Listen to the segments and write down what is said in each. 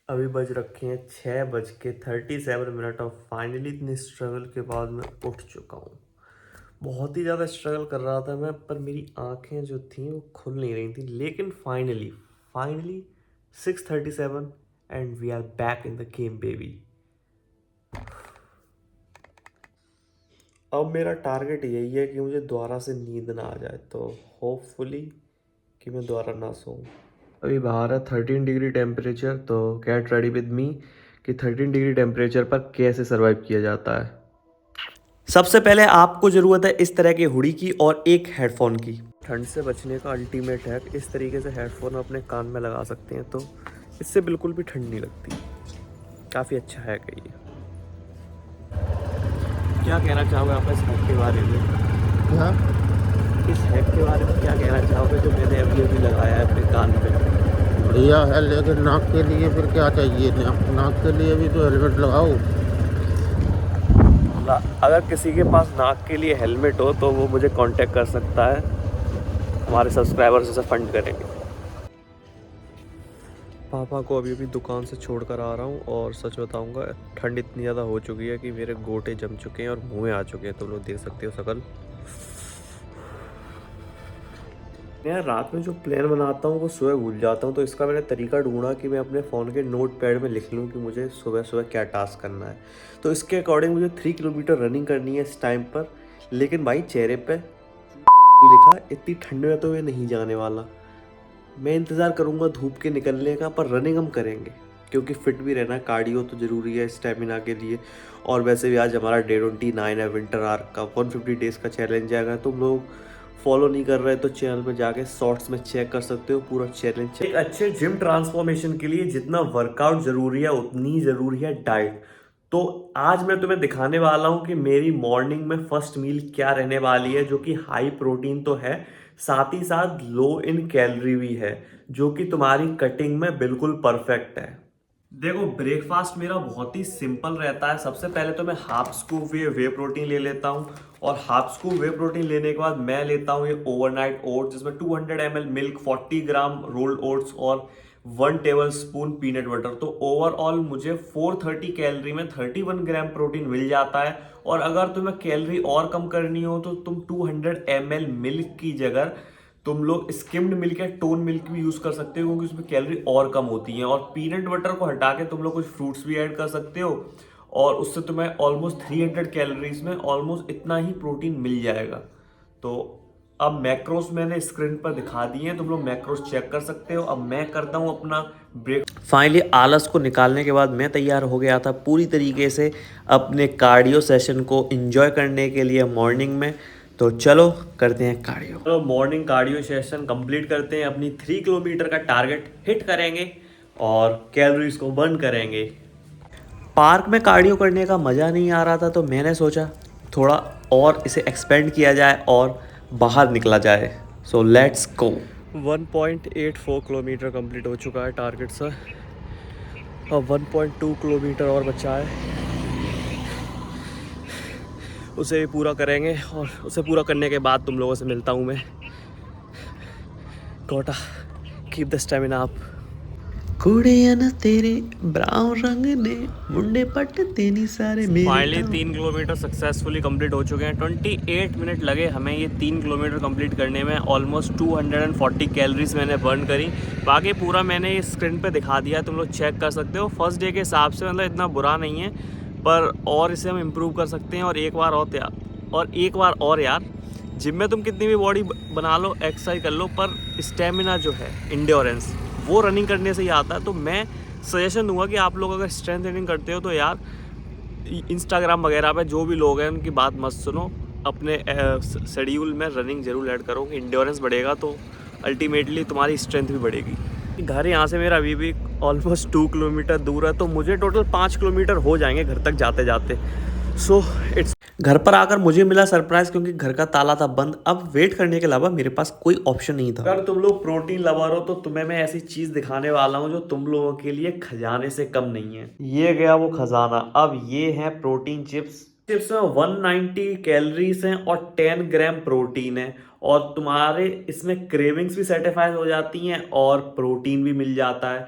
अभी बज रखे हैं 6:37 और फाइनली इतनी स्ट्रगल के बाद मैं उठ चुका हूँ। बहुत ही ज़्यादा स्ट्रगल कर रहा था मैं, पर मेरी आंखें जो थी वो खुल नहीं रही थी। लेकिन finally finally 6:37 and we are back in the game baby. अब मेरा टारगेट यही है कि मुझे दोबारा से नींद ना आ जाए, तो होपफुली कि मैं दोबारा ना सोऊं। अभी बाहर है 13 डिग्री टेम्परेचर, तो गेट रेडी विद मी कि 13 डिग्री टेम्परेचर पर कैसे सरवाइव किया जाता है। सबसे पहले आपको ज़रूरत है इस तरह के हुडी की और एक हेडफोन की। ठंड से बचने का अल्टीमेट है, इस तरीके से हेडफोन अपने कान में लगा सकते हैं, तो इससे बिल्कुल भी ठंड नहीं लगती। काफ़ी अच्छा है कि ये। क्या कहना चाहोगे आप इस हैक के बारे में? क्या? इस हैक के बारे में क्या कहना चाहोगे जो मैंने अभी अभी लगाया है अपने कान में? बढ़िया है, लेकिन नाक के लिए फिर क्या चाहिए? नाक के लिए भी तो हेलमेट लगाओ। अगर किसी के पास नाक के लिए हेलमेट हो तो वो मुझे कांटेक्ट कर सकता है, हमारे सब्सक्राइबर्स उसे फंड करेंगे। पापा को अभी अभी दुकान से छोड़ कर आ रहा हूँ, और सच बताऊँगा ठंड इतनी ज़्यादा हो चुकी है कि मेरे गोटे जम चुके हैं और मुँह में आ चुके हैं, तुम लोग देख सकते हो शकल। मैं रात में जो प्लान बनाता हूँ वो सुबह भूल जाता हूँ, तो इसका मैंने तरीका ढूंढा कि मैं अपने फ़ोन के नोट पैड में लिख लूँ कि मुझे सुबह सुबह क्या टास्क करना है। तो इसके अकॉर्डिंग मुझे 3 किलोमीटर रनिंग करनी है इस टाइम पर। लेकिन भाई चेहरे पे लिखा इतनी ठंड में तो मैं नहीं जाने वाला। मैं इंतज़ार करूँगा धूप के निकलने का, पर रनिंग हम करेंगे क्योंकि फिट भी रहना, कार्डियो तो ज़रूरी है स्टेमिना के लिए। और वैसे भी आज हमारा डे 29 है विंटर आर्क का, 150 डेज़ का चैलेंज आएगा। तुम लोग फॉलो नहीं कर रहे तो चैनल में जाके शॉर्ट्स में चेक कर सकते हो पूरा चैलेंज। एक अच्छे जिम ट्रांसफॉर्मेशन के लिए जितना वर्कआउट ज़रूरी है उतनी ज़रूरी है डाइट। तो आज मैं तुम्हें दिखाने वाला हूँ कि मेरी मॉर्निंग में फर्स्ट मील क्या रहने वाली है, जो कि हाई प्रोटीन तो है, साथ ही साथ लो इन कैलोरी भी है, जो कि तुम्हारी कटिंग में बिल्कुल परफेक्ट है। देखो ब्रेकफास्ट मेरा बहुत ही सिंपल रहता है। सबसे पहले तो मैं हाफ स्कूप वे प्रोटीन ले लेता हूँ, और हाफ स्कूप वे प्रोटीन लेने के बाद मैं लेता हूँ ये ओवरनाइट ओट्स, जिसमें 200 ml मिल्क, 40 ग्राम रोल्ड ओट्स और 1 टेबल स्पून पीनट बटर। तो ओवरऑल मुझे 430 कैलोरी में 31 ग्राम प्रोटीन मिल जाता है। और अगर तुम्हें कैलोरी और कम करनी हो तो तुम 200 ml मिल्क की जगह तुम लोग स्किम्ड मिल्क या टोन मिल्क भी यूज कर सकते हो, क्योंकि उसमें कैलोरी और कम होती है। और पीनट बटर को हटा के तुम लोग कुछ फ्रूट्स भी ऐड कर सकते हो, और उससे तुम्हें ऑलमोस्ट 300 कैलोरीज में ऑलमोस्ट इतना ही प्रोटीन मिल जाएगा। तो अब मैक्रोस मैंने स्क्रीन पर दिखा दिए हैं, तुम लोग मैक्रोस चेक कर सकते हो। अब मैं करता हूँ अपना ब्रेक। फाइनली आलस को निकालने के बाद मैं तैयार हो गया था पूरी तरीके से अपने कार्डियो सेशन को एंजॉय करने के लिए मॉर्निंग में। तो चलो करते हैं कार्डियो। चलो मॉर्निंग कार्डियो सेशन कंप्लीट करते हैं, अपनी 3 किलोमीटर का टारगेट हिट करेंगे और कैलोरीज को बर्न करेंगे। पार्क में कार्डियो करने का मज़ा नहीं आ रहा था, तो मैंने सोचा थोड़ा और इसे एक्सपेंड किया जाए और बाहर निकला जाए। So let's go. 1.84 kilometre complete हो चुका है टारगेट से। अब 1.2 किलोमीटर और बचा है, उसे पूरा करेंगे और उसे पूरा करने के बाद तुम लोगों से मिलता हूँ मैं। गोटा कीप द स्टेमिना अप। कुड़िया न तेरे ब्राउन रंग ने मुंडे पट्टे नहीं सारे मेरे। फाइनली 3 किलोमीटर सक्सेसफुली कंप्लीट हो चुके हैं। 28 मिनट लगे हमें ये 3 किलोमीटर कंप्लीट करने में। ऑलमोस्ट 240 कैलोरीज मैंने बर्न करी। बाकी पूरा मैंने ये स्क्रीन पे दिखा दिया, तुम लोग चेक कर सकते हो। फर्स्ट डे के हिसाब से मतलब इतना बुरा नहीं है, पर और इसे हम इम्प्रूव कर सकते हैं। और एक बार और यार, जिम में तुम कितनी भी बॉडी बना लो, एक्सरसाइज कर लो, पर स्टेमिना जो है, इंड्योरेंस, वो रनिंग करने से ही आता है। तो मैं सजेशन दूंगा कि आप लोग अगर स्ट्रेंथ ट्रेनिंग करते हो तो यार इंस्टाग्राम वगैरह पे जो भी लोग हैं उनकी बात मत सुनो, अपने शेड्यूल में रनिंग जरूर ऐड करो। इंड्योरेंस बढ़ेगा तो अल्टीमेटली तुम्हारी स्ट्रेंथ भी बढ़ेगी। घर यहाँ से मेरा अभी भी ऑलमोस्ट 2 किलोमीटर दूर है, तो मुझे टोटल 5 किलोमीटर हो जाएंगे घर तक जाते जाते। सो इट्स घर पर आकर मुझे मिला सरप्राइज, क्योंकि घर का ताला था बंद। अब वेट करने के अलावा मेरे पास कोई ऑप्शन नहीं था। अगर तुम लोग प्रोटीन लवर हो तो तुम्हें मैं ऐसी चीज दिखाने वाला हूँ जो तुम लोगों के लिए खजाने से कम नहीं है। ये गया वो खजाना। अब ये है प्रोटीन चिप्स। चिप्स में 190 कैलोरीज हैं और 10 ग्राम प्रोटीन है, और तुम्हारे इसमें क्रेविंग्स भी सेटिस्फाई हो जाती हैं और प्रोटीन भी मिल जाता है।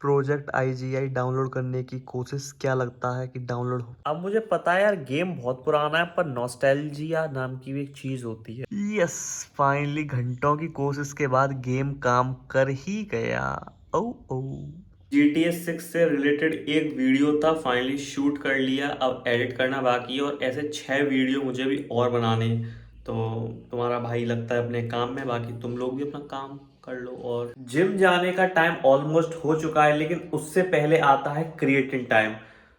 प्रोजेक्ट IGI डाउनलोड करने की कोशिश, क्या लगता है कि डाउनलोड हो? अब मुझे पता है यार, गेम बहुत पुराना है पर नॉस्टैल्जिया नाम की भी एक चीज होती है। यस, फाइनली घंटों की कोशिश के बाद गेम काम कर ही गया। ओ ओ GTA 6 से रिलेटेड एक वीडियो था, फाइनली शूट कर लिया, अब एडिट करना बाकी है और ऐसे 6 वीडियो मुझे भी और बनाने हैं। तो तुम्हारा भाई लगता है अपने काम में, बाकी तुम लोग भी अपना काम कर लो। और जिम जाने का टाइम ऑलमोस्ट हो चुका है, लेकिन उससे पहले आता है क्रिएटिन टाइम।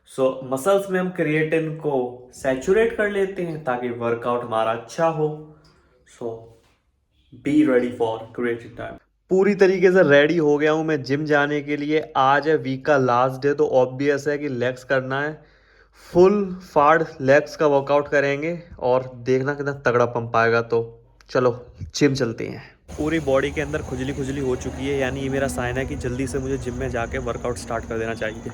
सो मसल्स में हम क्रिएटिन को सैचुरेट कर लेते हैं ताकि वर्कआउट हमारा अच्छा हो। So be ready for creatine time. पूरी तरीके से रेडी हो गया हूं मैं जिम जाने के लिए। आज है वीक का लास्ट डे, तो ऑब्वियस है कि लेग्स करना है। फुल फाड़ लेग्स का वर्कआउट करेंगे और देखना कितना तगड़ा पंप आएगा। तो चलो जिम चलते हैं। पूरी बॉडी के अंदर खुजली खुजली हो चुकी है, यानी ये मेरा साइन है कि जल्दी से मुझे जिम में जाके वर्कआउट स्टार्ट कर देना चाहिए।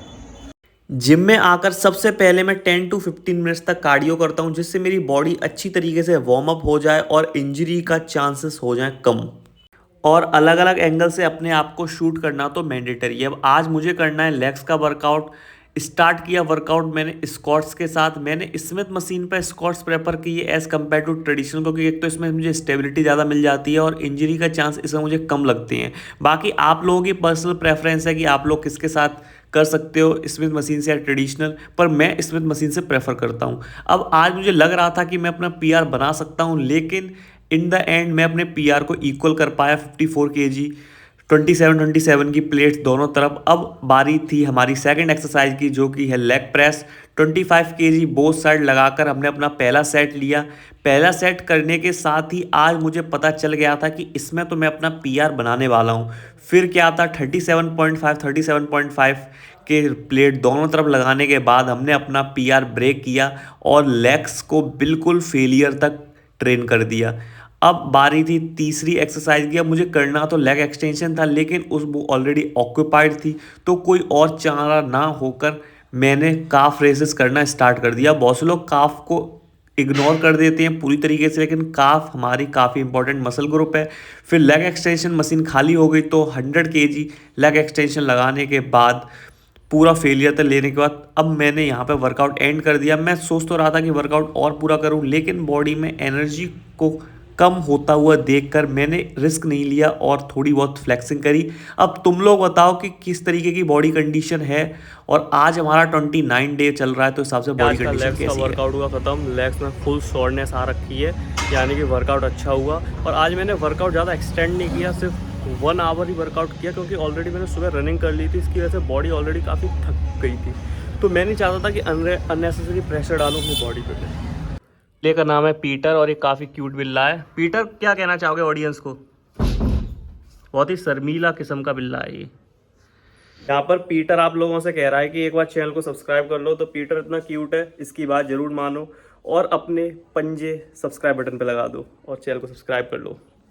जिम में आकर सबसे पहले मैं 10 to 15 मिनट्स तक कार्डियो करता हूं, जिससे मेरी बॉडी अच्छी तरीके से वार्म अप हो जाए और इंजरी का चांसेस हो जाए कम। और अलग अलग एंगल से अपने आप को शूट करना तो मैंडेटरी है। अब आज मुझे करना है लेग्स का वर्कआउट। स्टार्ट किया वर्कआउट मैंने स्क्वाट्स के साथ। मैंने स्मिथ मशीन पर स्क्वाट्स प्रेफर किए एज कम्पेयर टू ट्रेडिशनल, क्योंकि एक तो इसमें मुझे स्टेबिलिटी ज़्यादा मिल जाती है और इंजरी का चांस इसमें मुझे कम लगते हैं। बाकी आप लोगों की पर्सनल प्रेफरेंस है कि आप लोग किसके साथ कर सकते हो, स्मिथ मशीन से या ट्रेडिशनल, पर मैं स्मिथ मशीन से प्रेफर करता हूँ। अब आज मुझे लग रहा था कि मैं अपना PR बना सकता हूँ, लेकिन इन द एंड मैं अपने PR को इक्वल कर पाया 54 kg, 27 की प्लेट्स दोनों तरफ। अब बारी थी हमारी सेकंड एक्सरसाइज की, जो कि है leg press. 25 kg both side लगाकर हमने अपना पहला सेट लिया। पहला सेट करने के साथ ही आज मुझे पता चल गया था कि इसमें तो मैं अपना PR बनाने वाला हूँ। फिर क्या था, 37.5 के प्लेट दोनों तरफ लगाने के बाद हमने अपना PR ब्रेक किया और लेग्स को बिल्कुल फेलियर तक ट्रेन कर दिया। अब बारी थी तीसरी एक्सरसाइज की। अब मुझे करना तो लेग एक्सटेंशन था, लेकिन उस वो ऑलरेडी ऑक्यूपाइड थी, तो कोई और चारा ना होकर मैंने काफ रेसेस करना स्टार्ट कर दिया। बहुत से लोग काफ को इग्नोर कर देते हैं पूरी तरीके से, लेकिन काफ हमारी काफ़ी इंपॉर्टेंट मसल ग्रुप है। फिर लेग एक्सटेंशन मशीन खाली हो गई, तो 100 kg लेग एक्सटेंशन लगाने के बाद पूरा फेलियर तक लेने के बाद अब मैंने यहाँ पे वर्कआउट एंड कर दिया। मैं सोच तो रहा था कि वर्कआउट और पूरा करूँ, लेकिन बॉडी में एनर्जी को कम होता हुआ देखकर मैंने रिस्क नहीं लिया और थोड़ी बहुत फ्लेक्सिंग करी। अब तुम लोग बताओ कि किस तरीके की बॉडी कंडीशन है। और आज हमारा 29 डे चल रहा है, तो हिसाब से बॉडी कंडीशन कैसी है। वर्कआउट हुआ खत्म, लेग्स में फुल सोरनेस आ रखी है, यानी कि वर्कआउट अच्छा हुआ। और आज मैंने वर्कआउट ज़्यादा एक्सटेंड नहीं किया, सिर्फ 1 आवर ही वर्कआउट किया, क्योंकि ऑलरेडी मैंने सुबह रनिंग कर ली थी। इसकी वजह से बॉडी ऑलरेडी काफ़ी थक गई थी, तो मैं नहीं चाहता था कि अननेसेसरी प्रेशर डालूँ अपनी बॉडी पे। लेकर नाम है पीटर और ये काफ़ी क्यूट बिल्ला है। पीटर, क्या कहना चाहोगे ऑडियंस को? बहुत ही शर्मीला किस्म का बिल्ला है ये। यहाँ पर पीटर आप लोगों से कह रहा है कि एक बार चैनल को सब्सक्राइब कर लो, तो पीटर इतना क्यूट है, इसकी बात ज़रूर मानो और अपने पंजे सब्सक्राइब बटन पे लगा दो और चैनल को सब्सक्राइब कर लो।